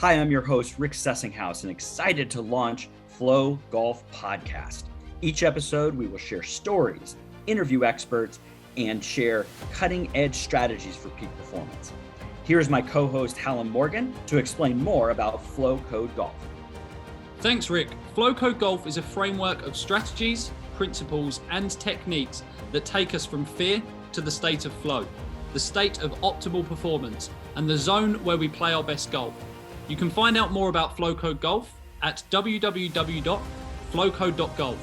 Hi, I'm your host, Rick Sessinghaus, and excited to launch Flow Golf Podcast. Each episode, we will share stories, interview experts, and share cutting-edge strategies for peak performance. Here's my co-host, Hallam Morgan, to explain more about FlowCode Golf. Thanks, Rick. FlowCode Golf is a framework of strategies, principles, and techniques that take us from fear to the state of flow, the state of optimal performance, and the zone where we play our best golf. You can find out more about FlowCode Golf at www.flowcode.golf.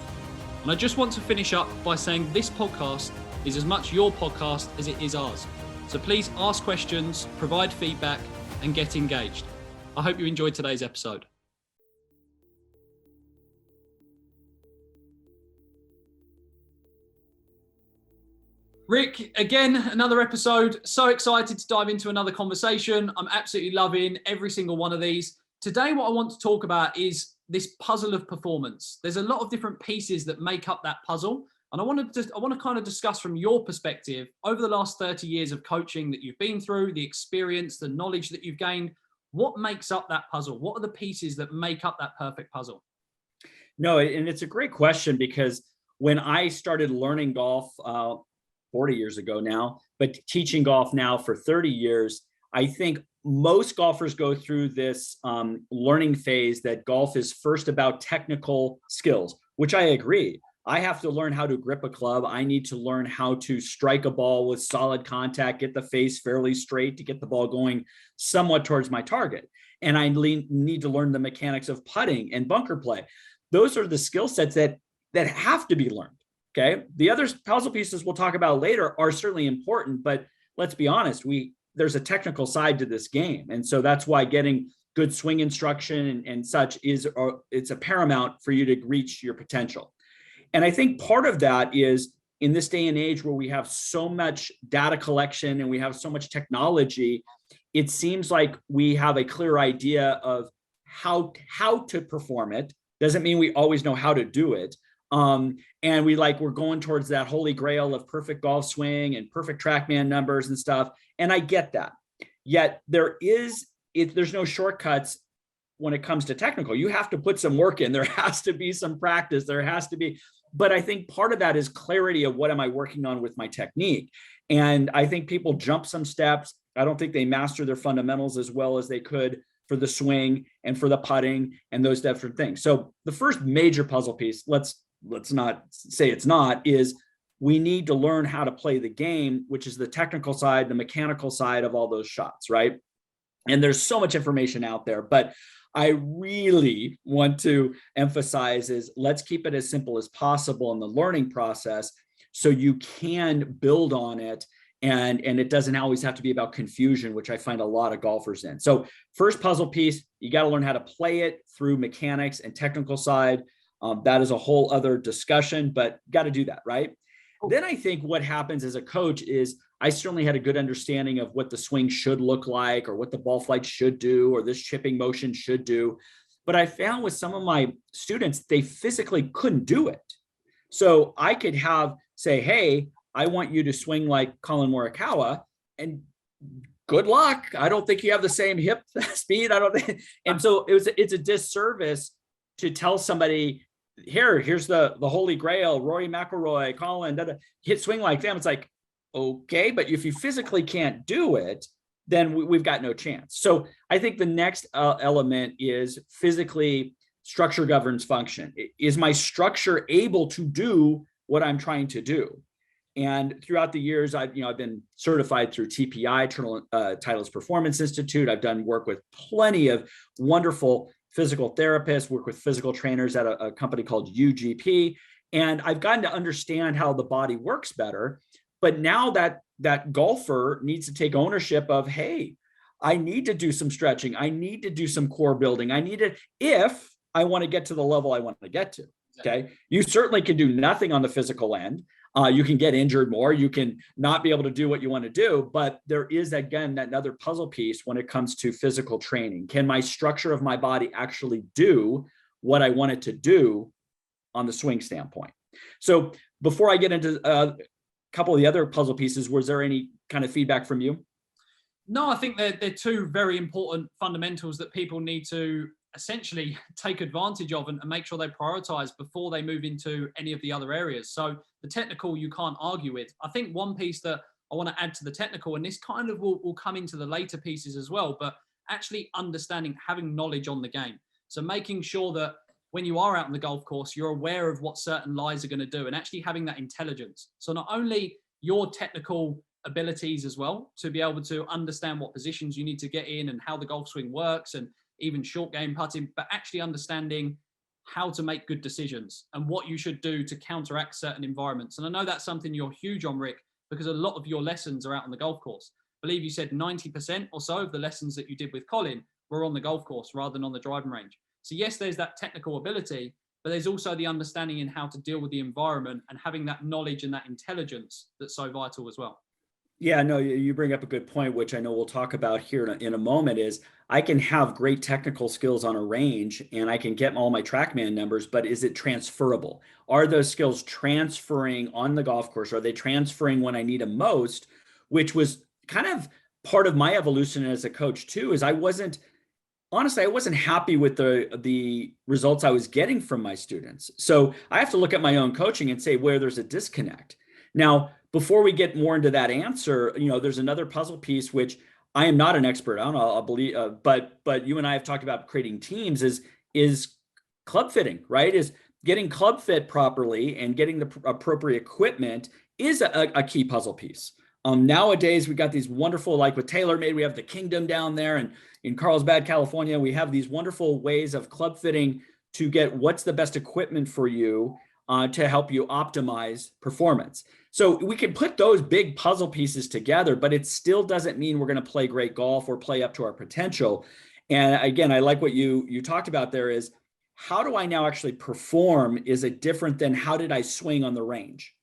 And I just want to finish up by saying this podcast is as much your podcast as it is ours. So please ask questions, provide feedback, and get engaged. I hope you enjoyed today's episode. Rick, again, another episode. So excited to dive into another conversation. I'm absolutely loving every single one of these. Today, what I want to talk about is this puzzle of performance. There's a lot of different pieces that make up that puzzle. And I want to kind of discuss from your perspective over the last 30 years of coaching that you've been through, the experience, the knowledge that you've gained. What makes up that puzzle? What are the pieces that make up that perfect puzzle? No, and it's a great question because when I started learning golf, 40 years ago now, but teaching golf now for 30 years, I think most golfers go through this learning phase that golf is first about technical skills, which I agree. I have to learn how to grip a club. I need to learn how to strike a ball with solid contact, get the face fairly straight to get the ball going somewhat towards my target. And I need to learn the mechanics of putting and bunker play. Those are the skill sets that have to be learned. Okay. The other puzzle pieces we'll talk about later are certainly important, but let's be honest, there's a technical side to this game. And so that's why getting good swing instruction and such it's a paramount for you to reach your potential. And I think part of that is in this day and age where we have so much data collection and we have so much technology, it seems like we have a clear idea of how to perform it. Doesn't mean we always know how to do it. And we're going towards that holy grail of perfect golf swing and perfect TrackMan numbers and stuff. And I get that. Yet there's no shortcuts when it comes to technical. You have to put some work in. There has to be some practice. But I think part of that is clarity of what am I working on with my technique. And I think people jump some steps. I don't think they master their fundamentals as well as they could for the swing and for the putting and those different things. So the first major puzzle piece, let's not say it's not, is we need to learn how to play the game, which is the technical side, the mechanical side of all those shots, right? And there's so much information out there, but I really want to emphasize is let's keep it as simple as possible in the learning process so you can build on it. And it doesn't always have to be about confusion, which I find a lot of golfers in. So first puzzle piece, you got to learn how to play it through mechanics and technical side. That is a whole other discussion, but got to do that, right? Then I think what happens as a coach is I certainly had a good understanding of what the swing should look like or what the ball flight should do or this chipping motion should do. But I found with some of my students, they physically couldn't do it. So I could say, hey, I want you to swing like Collin Morikawa, and good luck. I don't think you have the same hip speed. And so it's a disservice to tell somebody, here's the holy grail, Rory McIlroy, Collin, hit swing like them. It's like, okay, but if you physically can't do it, then we've got no chance. So I think the next element is physically structure governs function. Is my structure able to do what I'm trying to do? And throughout the years, I've been certified through TPI, Titleist Performance Institute. I've done work with plenty of wonderful physical therapists, work with physical trainers at a company called UGP. And I've gotten to understand how the body works better. But now that golfer needs to take ownership of, hey, I need to do some stretching. I need to do some core building. If I want to get to the level I want to get to. Okay. You certainly can do nothing on the physical end. You can get injured more. You can not be able to do what you want to do. But there is, again, another puzzle piece when it comes to physical training. Can my structure of my body actually do what I want it to do on the swing standpoint? So before I get into a couple of the other puzzle pieces, was there any kind of feedback from you? No, I think they're two very important fundamentals that people need to essentially take advantage of and make sure they prioritize before they move into any of the other areas. So the technical you can't argue with. I think one piece that I want to add to the technical, and this kind of will come into the later pieces as well, but actually understanding, having knowledge on the game. So making sure that when you are out on the golf course, you're aware of what certain lies are going to do and actually having that intelligence. So not only your technical abilities as well, to be able to understand what positions you need to get in and how the golf swing works and even short game putting, but actually understanding how to make good decisions and what you should do to counteract certain environments. And I know that's something you're huge on, Rick, because a lot of your lessons are out on the golf course. I believe you said 90% or so of the lessons that you did with Collin were on the golf course rather than on the driving range. So yes, there's that technical ability, but there's also the understanding in how to deal with the environment and having that knowledge and that intelligence that's so vital as well. Yeah, no, you bring up a good point, which I know we'll talk about here in a moment, is I can have great technical skills on a range and I can get all my TrackMan numbers, but is it transferable? Are those skills transferring on the golf course? Are they transferring when I need them most? Which was kind of part of my evolution as a coach too, is I wasn't happy with the results I was getting from my students. So I have to look at my own coaching and say where there's a disconnect. Now, before we get more into that answer, there's another puzzle piece, which I am not an expert on, I'll believe, but you and I have talked about creating teams is club fitting, right? Is getting club fit properly and getting the appropriate equipment is a key puzzle piece. Nowadays, we got these wonderful, like with TaylorMade, we have the Kingdom down there, and in Carlsbad, California, we have these wonderful ways of club fitting to get what's the best equipment for you to help you optimize performance. So we can put those big puzzle pieces together, but it still doesn't mean we're going to play great golf or play up to our potential. And again, I like what you talked about there is, how do I now actually perform? Is it different than how did I swing on the range?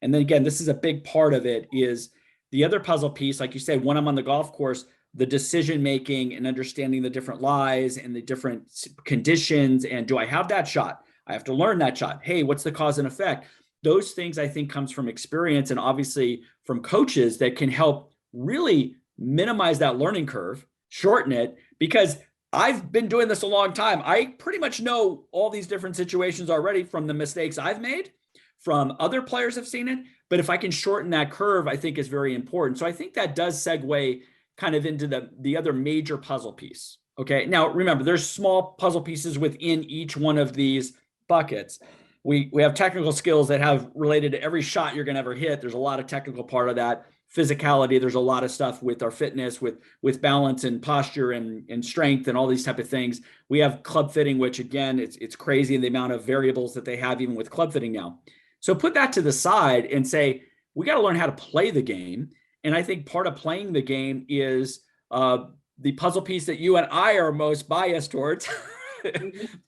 And then again, this is a big part of it, is the other puzzle piece, like you said, when I'm on the golf course, the decision-making and understanding the different lies and the different conditions. And do I have that shot? I have to learn that shot. Hey, what's the cause and effect? Those things I think comes from experience and obviously from coaches that can help really minimize that learning curve, shorten it, because I've been doing this a long time. I pretty much know all these different situations already from the mistakes I've made, from other players have seen it. But if I can shorten that curve, I think is very important. So I think that does segue kind of into the other major puzzle piece. Okay. Now, remember, there's small puzzle pieces within each one of these buckets. We have technical skills that have related to every shot you're going to ever hit. There's a lot of technical part of that. Physicality, there's a lot of stuff with our fitness, with balance and posture and strength and all these type of things. We have club fitting, which again, it's crazy in the amount of variables that they have even with club fitting now. So put that to the side and say, we got to learn how to play the game. And I think part of playing the game is the puzzle piece that you and I are most biased towards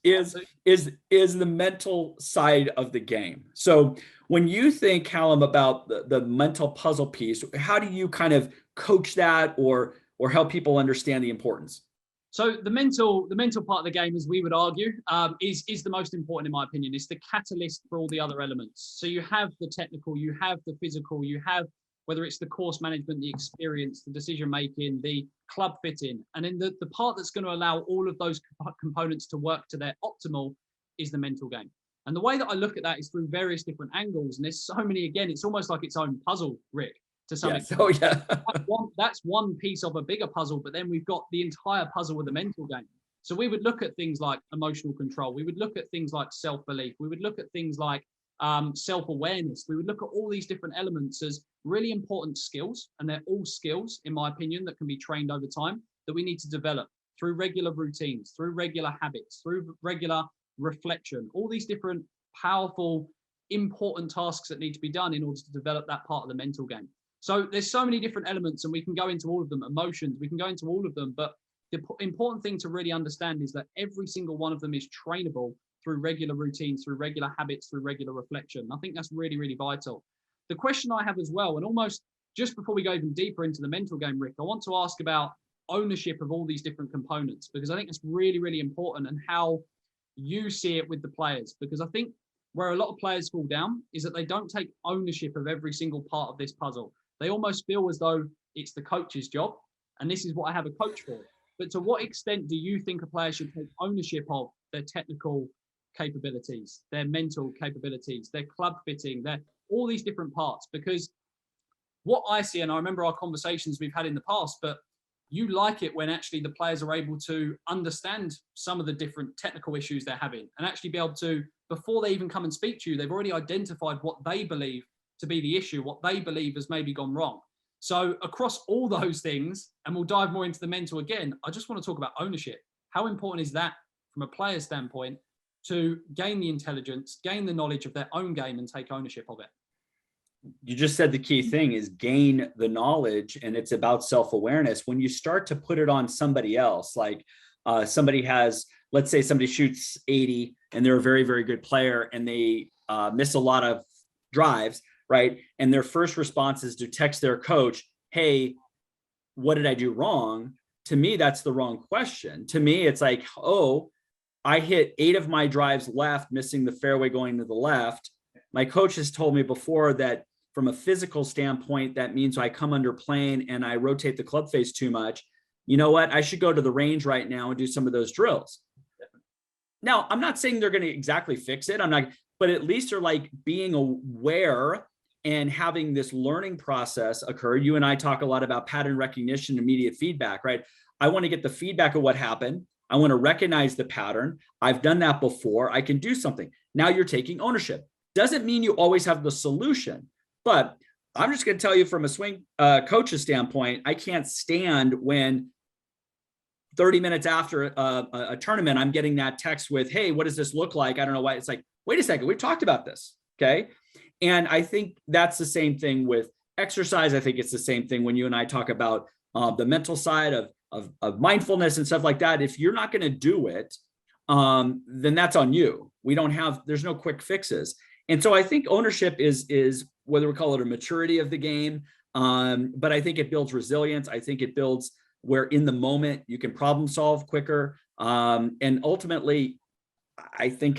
is the mental side of the game. So when you think, Hallam, about the mental puzzle piece, how do you kind of coach that or help people understand the importance? So the mental part of the game, as we would argue, is the most important in my opinion. It's the catalyst for all the other elements. So you have the technical, you have the physical, you have whether it's the course management, the experience, the decision making, the club fitting, and then the part that's going to allow all of those components to work to their optimal is the mental game. And the way that I look at that is through various different angles. And there's so many, again, it's almost like its own puzzle, Rick, to some extent. Oh, yeah. That's one piece of a bigger puzzle, but then we've got the entire puzzle with the mental game. So we would look at things like emotional control. We would look at things like self-belief. We would look at things like self-awareness. We would look at all these different elements as really important skills. And they're all skills, in my opinion, that can be trained over time that we need to develop through regular routines, through regular habits, through regular reflection, all these different powerful, important tasks that need to be done in order to develop that part of the mental game. So there's so many different elements and we can go into all of them, emotions, we can go into all of them, but the important thing to really understand is that every single one of them is trainable through regular routines, through regular habits, through regular reflection. I think that's really, really vital. The question I have as well, and almost just before we go even deeper into the mental game, Rick, I want to ask about ownership of all these different components, because I think it's really, really important and how you see it with the players. Because I think where a lot of players fall down is that they don't take ownership of every single part of this puzzle. They almost feel as though it's the coach's job and this is what I have a coach for. But to what extent do you think a player should take ownership of their technical capabilities, their mental capabilities, their club fitting, their all these different parts? Because what I see, and I remember our conversations we've had in the past, but you like it when actually the players are able to understand some of the different technical issues they're having and actually be able to, before they even come and speak to you, they've already identified what they believe to be the issue, what they believe has maybe gone wrong. So across all those things, and we'll dive more into the mental again, I just want to talk about ownership. How important is that from a player standpoint to gain the intelligence, gain the knowledge of their own game and take ownership of it? You just said the key thing is gain the knowledge, and it's about self-awareness. When you start to put it on somebody else, like somebody has, let's say somebody shoots 80 and they're a very, very good player and they miss a lot of drives, right? And their first response is to text their coach, hey, what did I do wrong? To me, that's the wrong question. To me, it's like, oh, I hit 8 of my drives left, missing the fairway going to the left. My coach has told me before that from a physical standpoint, that means I come under plane and I rotate the club face too much. You know what? I should go to the range right now and do some of those drills. Now, I'm not saying they're going to exactly fix it. I'm not, but at least they're like being aware and having this learning process occur. You and I talk a lot about pattern recognition, immediate feedback, right? I want to get the feedback of what happened. I want to recognize the pattern. I've done that before. I can do something. Now you're taking ownership. Doesn't mean you always have the solution, but I'm just going to tell you from a swing coach's standpoint, I can't stand when 30 minutes after a tournament, I'm getting that text with, hey, what does this look like? I don't know why. It's like, wait a second, we've talked about this. Okay. And I think that's the same thing with exercise. I think it's the same thing when you and I talk about the mental side of mindfulness and stuff like that. If you're not going to do it, then that's on you. There's no quick fixes. And so I think ownership is whether we call it a maturity of the game, but I think it builds resilience. I think it builds where in the moment you can problem solve quicker. And ultimately, I think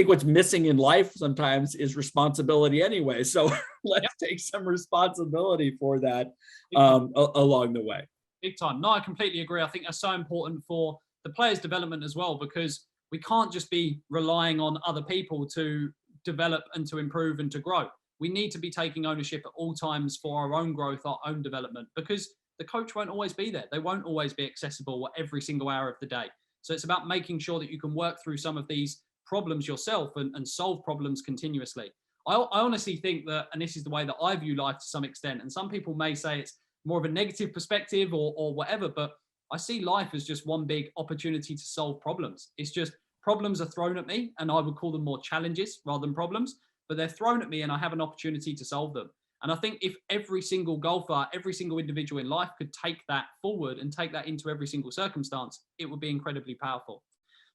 what's missing in life sometimes is responsibility anyway. So let's take some responsibility for that along the way. Big time. No, I completely agree. I think that's so important for the players' development as well, because we can't just be relying on other people to develop and to improve and to grow. We need to be taking ownership at all times for our own growth, our own development, because the coach won't always be there. They won't always be accessible every single hour of the day. So it's about making sure that you can work through some of these problems yourself and solve problems continuously. I honestly think that, and this is the way that I view life to some extent, and some people may say it's more of a negative perspective or whatever, but I see life as just one big opportunity to solve problems. It's just problems are thrown at me, and I would call them more challenges rather than problems, but they're thrown at me and I have an opportunity to solve them. And I think if every single golfer, every single individual in life could take that forward and take that into every single circumstance, it would be incredibly powerful.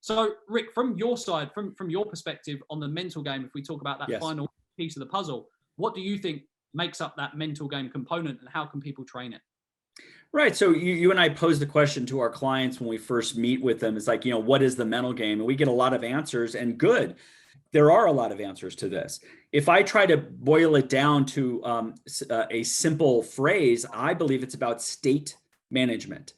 So Rick, from your side, from your perspective on the mental game, if we talk about that final piece of the puzzle, what do you think makes up that mental game component and how can people train it? Right. So you and I posed the question to our clients when we first meet with them. It's like, what is the mental game? And we get a lot of answers, and good. There are a lot of answers to this. If I try to boil it down to a simple phrase, I believe it's about state management,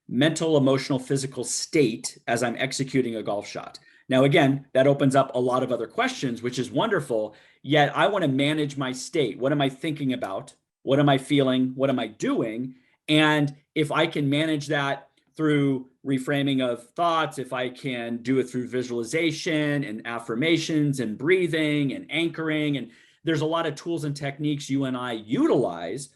mental, emotional, physical state as I'm executing a golf shot. Now, again, that opens up a lot of other questions, which is wonderful. Yet I want to manage my state. What am I thinking about? What am I feeling? What am I doing? And if I can manage that through reframing of thoughts, if I can do it through visualization and affirmations and breathing and anchoring, and there's a lot of tools and techniques you and I utilize,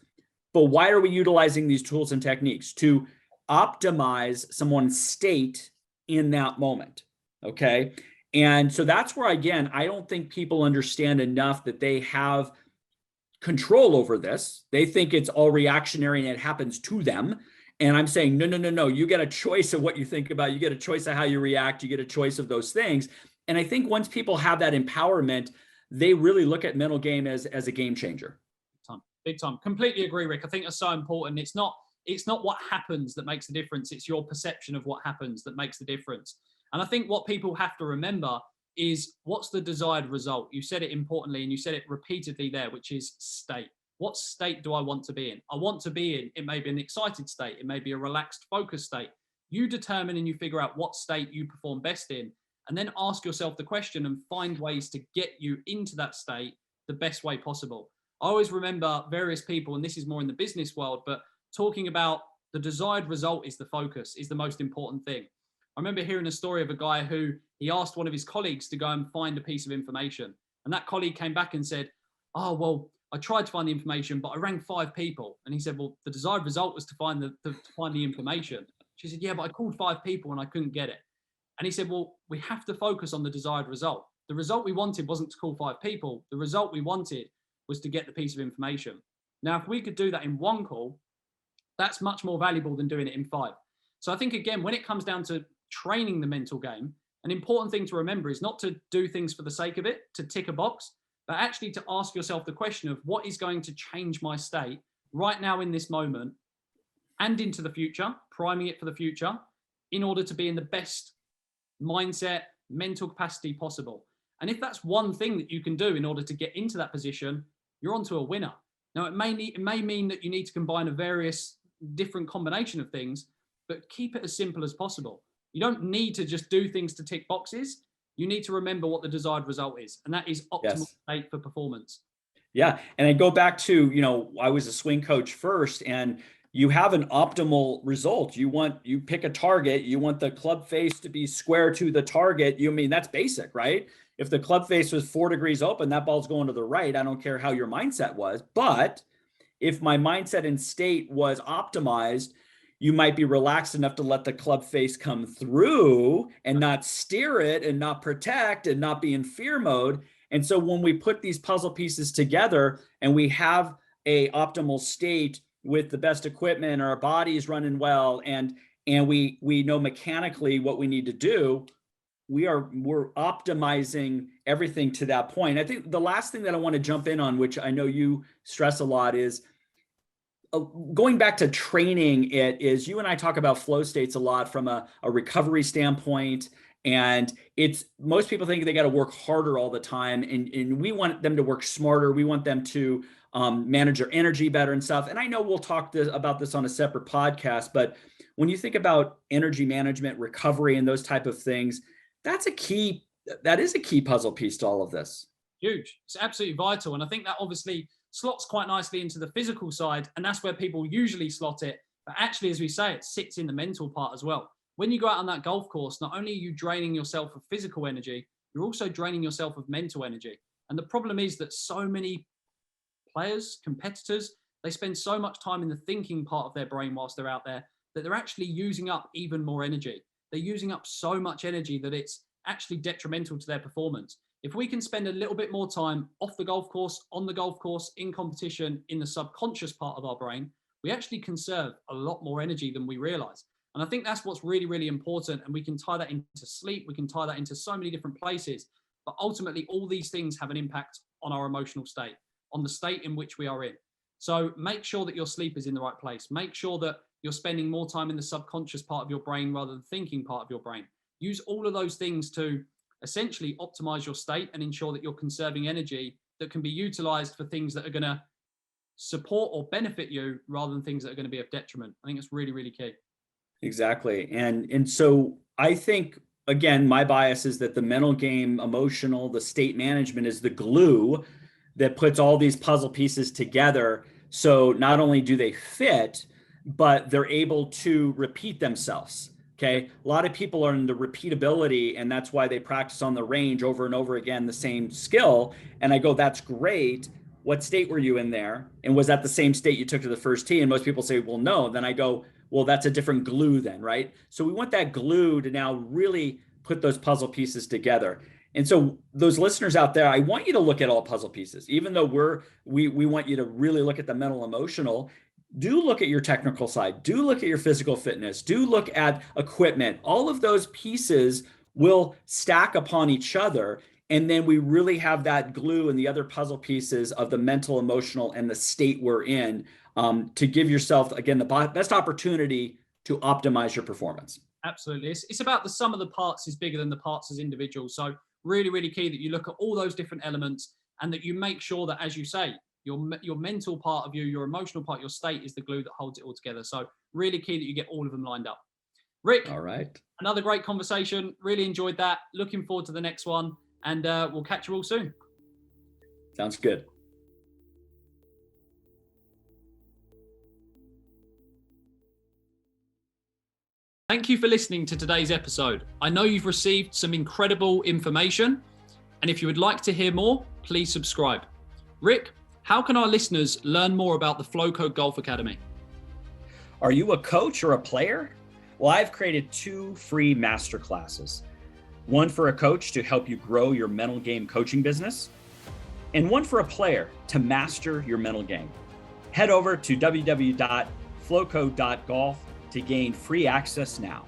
but why are we utilizing these tools and techniques? To optimize someone's state in that moment, okay? And so that's where, again, I don't think people understand enough that they have control over this. They think it's all reactionary and it happens to them. And I'm saying, no. You get a choice of what you think about. You get a choice of how you react. You get a choice of those things. And I think once people have that empowerment, they really look at mental game as a game changer. Big time. Completely agree, Rick. I think that's so important. It's not what happens that makes the difference. It's your perception of what happens that makes the difference. And I think what people have to remember is what's the desired result? You said it importantly, and you said it repeatedly there, which is state. What state do I want to be in? I want to be in, it may be an excited state, it may be a relaxed, focused state. You determine and you figure out what state you perform best in, and then ask yourself the question and find ways to get you into that state the best way possible. I always remember various people, and this is more in the business world, but talking about the desired result is the focus, is the most important thing. I remember hearing a story of a guy who he asked one of his colleagues to go and find a piece of information. And that colleague came back and said, oh, well, I tried to find the information, but I rang 5 people. And he said, well, the desired result was to find the information. She said, yeah, but I called 5 people and I couldn't get it. And he said, well, we have to focus on the desired result. The result we wanted wasn't to call 5 people. The result we wanted was to get the piece of information. Now, if we could do that in 1 call, that's much more valuable than doing it in 5. So I think, again, when it comes down to training the mental game, an important thing to remember is not to do things for the sake of it, to tick a box, but actually to ask yourself the question of what is going to change my state right now in this moment and into the future, priming it for the future, in order to be in the best mindset, mental capacity possible. And if that's one thing that you can do in order to get into that position, you're onto a winner. Now, it may mean that you need to combine a various different combination of things, but keep it as simple as possible. You don't need to just do things to tick boxes. You need to remember what the desired result is, and that is optimal state for performance. Yeah, and I go back to, I was a swing coach first, and you have an optimal result. You pick a target, you want the club face to be square to the target. That's basic, right? If the club face was 4 degrees open, that ball's going to the right. I don't care how your mindset was. But if my mindset and state was optimized, you might be relaxed enough to let the club face come through and not steer it and not protect and not be in fear mode. And so when we put these puzzle pieces together and we have a optimal state with the best equipment, our body is running well, and we know mechanically what we need to do, we're optimizing everything to that point. I think the last thing that I want to jump in on, which I know you stress a lot, is going back to training. It is, you and I talk about flow states a lot from a recovery standpoint, and most people think they got to work harder all the time, and we want them to work smarter. We want them to manage their energy better and stuff. And I know we'll talk about this on a separate podcast, but when you think about energy management, recovery, and those type of things, that is a key puzzle piece to all of this. Huge. It's absolutely vital. And I think that obviously slots quite nicely into the physical side, and that's where people usually slot it. But actually, as we say, it sits in the mental part as well. When you go out on that golf course, not only are you draining yourself of physical energy, you're also draining yourself of mental energy. And the problem is that so many players, competitors, they spend so much time in the thinking part of their brain whilst they're out there that they're actually using up even more energy. They're using up so much energy that it's actually detrimental to their performance. If we can spend a little bit more time off the golf course, on the golf course, in competition, in the subconscious part of our brain, we actually conserve a lot more energy than we realize. And I think that's what's really, really important. And we can tie that into sleep. We can tie that into so many different places. But ultimately, all these things have an impact on our emotional state, on the state in which we are in. So make sure that your sleep is in the right place. Make sure that you're spending more time in the subconscious part of your brain rather than the thinking part of your brain. Use all of those things to essentially optimize your state and ensure that you're conserving energy that can be utilized for things that are going to support or benefit you rather than things that are going to be of detriment. I think it's really, really key. Exactly. And so I think, again, my bias is that the mental game, emotional, the state management is the glue that puts all these puzzle pieces together. So not only do they fit, but they're able to repeat themselves. Okay. A lot of people are in the repeatability, and that's why they practice on the range over and over again, the same skill. And I go, that's great. What state were you in there? And was that the same state you took to the first tee? And most people say, well, no. Then I go, well, that's a different glue then, right? So we want that glue to now really put those puzzle pieces together. And so those listeners out there, I want you to look at all puzzle pieces, even though we want you to really look at the mental, emotional. Do look at your technical side. Do look at your physical fitness. Do look at equipment. All of those pieces will stack upon each other. And then we really have that glue and the other puzzle pieces of the mental, emotional, and the state we're in to give yourself, again, the best opportunity to optimize your performance. Absolutely. It's about the sum of the parts is bigger than the parts as individuals. So really, really key that you look at all those different elements and that you make sure that, as you say, Your mental part of you, your emotional part, your state is the glue that holds it all together. So really key that you get all of them lined up. Rick, All right. another great conversation. Really enjoyed that. Looking forward to the next one. And we'll catch you all soon. Sounds good. Thank you for listening to today's episode. I know you've received some incredible information. And if you would like to hear more, please subscribe. Rick, how can our listeners learn more about the FlowCode Golf Academy? Are you a coach or a player? Well, I've created 2 free masterclasses. One for a coach to help you grow your mental game coaching business, and one for a player to master your mental game. Head over to www.flowcode.golf to gain free access now.